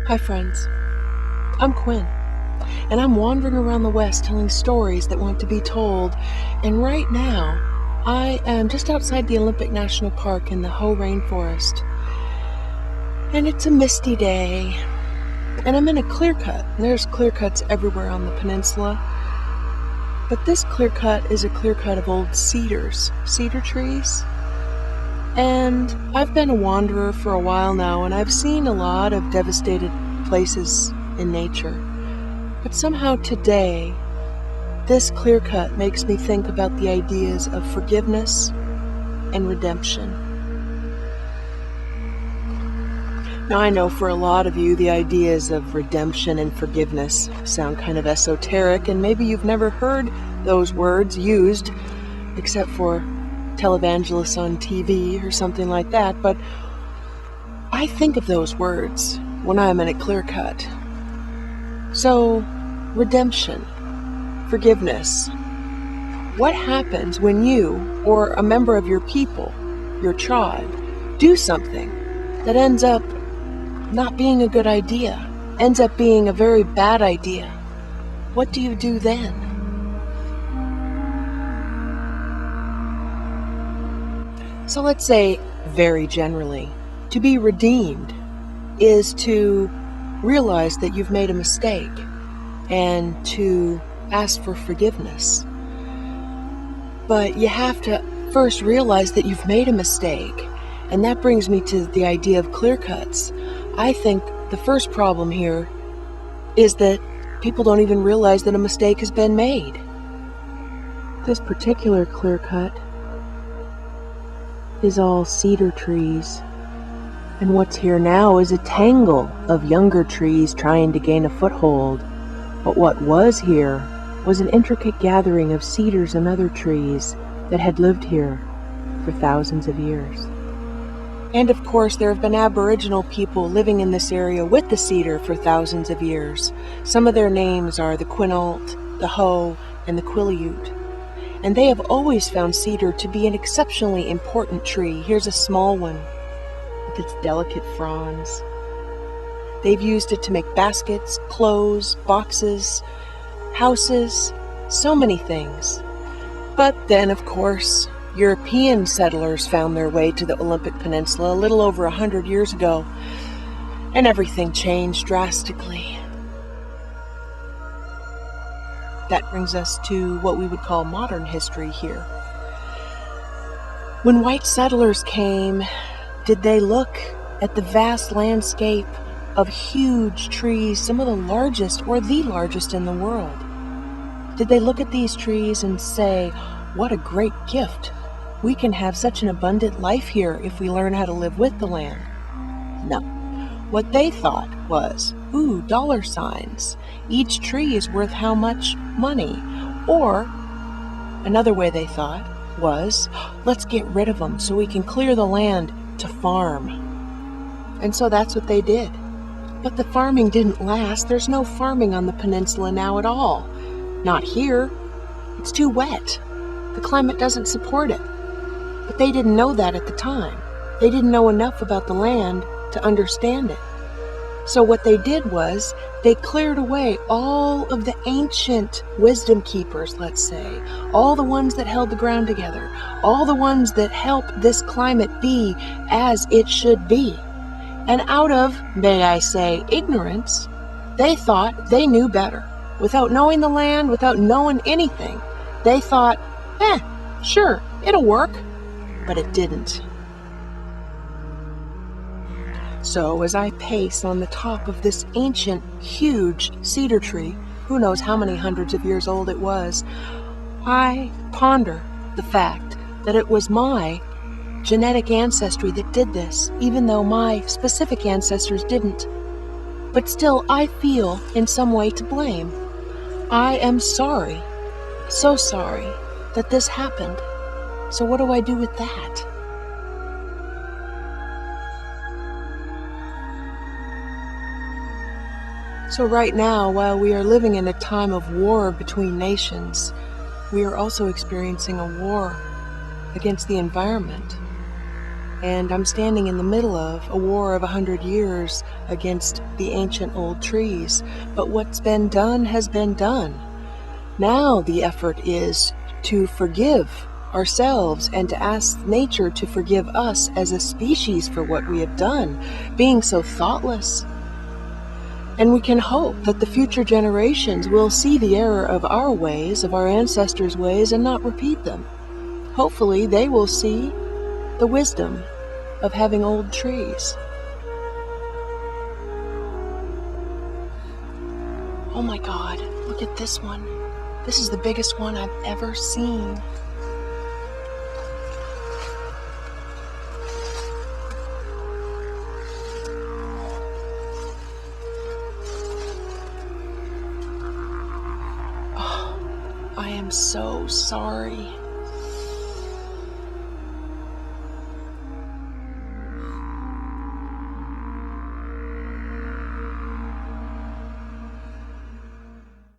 Hi friends, I'm Quynn, and I'm wandering around the West telling stories that want to be told, and right now I am just outside the Olympic National Park in the Hoh Rainforest, and it's a misty day, and I'm in a clear cut. There's clear cuts everywhere on the peninsula, but this clear cut is a clear cut of old cedar trees. And I've been a wanderer for a while now, and I've seen a lot of devastated places in nature. But somehow today, this clear cut makes me think about the ideas of forgiveness and redemption. Now, I know for a lot of you, the ideas of redemption and forgiveness sound kind of esoteric, and maybe you've never heard those words used except for televangelists on TV or something like that, but I think of those words when I'm in a clear cut. So, redemption, forgiveness. What happens when you or a member of your people, your tribe, do something that ends up not being a good idea, ends up being a very bad idea? What do you do then? So let's say, very generally, to be redeemed is to realize that you've made a mistake and to ask for forgiveness. But you have to first realize that you've made a mistake, and that brings me to the idea of clear cuts. I think the first problem here is that people don't even realize that a mistake has been made. This particular clear cut is all cedar trees, and what's here now is a tangle of younger trees trying to gain a foothold. But what was here was an intricate gathering of cedars and other trees that had lived here for thousands of years. And of course, there have been Aboriginal people living in this area with the cedar for thousands of years. Some of their names are the Quinault, the Hoh, and the Quileute. And they have always found cedar to be an exceptionally important tree. Here's a small one with its delicate fronds. They've used it to make baskets, clothes, boxes, houses, so many things. But then, of course, European settlers found their way to the Olympic Peninsula a little over 100 years ago, and everything changed drastically. That brings us to what we would call modern history here. When white settlers came, did they look at the vast landscape of huge trees, some of the largest or the largest in the world? Did they look at these trees and say, what a great gift. We can have such an abundant life here if we learn how to live with the land? No. What they thought was, ooh, dollar signs. Each tree is worth how much money? Or, another way they thought was, let's get rid of them so we can clear the land to farm. And so that's what they did. But the farming didn't last. There's no farming on the peninsula now at all. Not here. It's too wet. The climate doesn't support it. But they didn't know that at the time. They didn't know enough about the land to understand it. So what they did was, they cleared away all of the ancient wisdom keepers, let's say, all the ones that held the ground together, all the ones that helped this climate be as it should be. And out of, may I say, ignorance, they thought they knew better. Without knowing the land, without knowing anything, they thought, sure, it'll work. But it didn't. So as I pace on the top of this ancient, huge cedar tree, who knows how many hundreds of years old it was, I ponder the fact that it was my genetic ancestry that did this, even though my specific ancestors didn't. But still, I feel in some way to blame. I am sorry, so sorry, that this happened. So what do I do with that? So right now, while we are living in a time of war between nations, we are also experiencing a war against the environment. and I'm standing in the middle of a war of 100 years against the ancient old trees. But what's been done has been done. Now the effort is to forgive ourselves and to ask nature to forgive us as a species for what we have done, being so thoughtless. And we can hope that the future generations will see the error of our ways, of our ancestors' ways, and not repeat them. Hopefully they will see the wisdom of having old trees. Oh my God, look at this one. This is the biggest one I've ever seen. Oh, I am so sorry.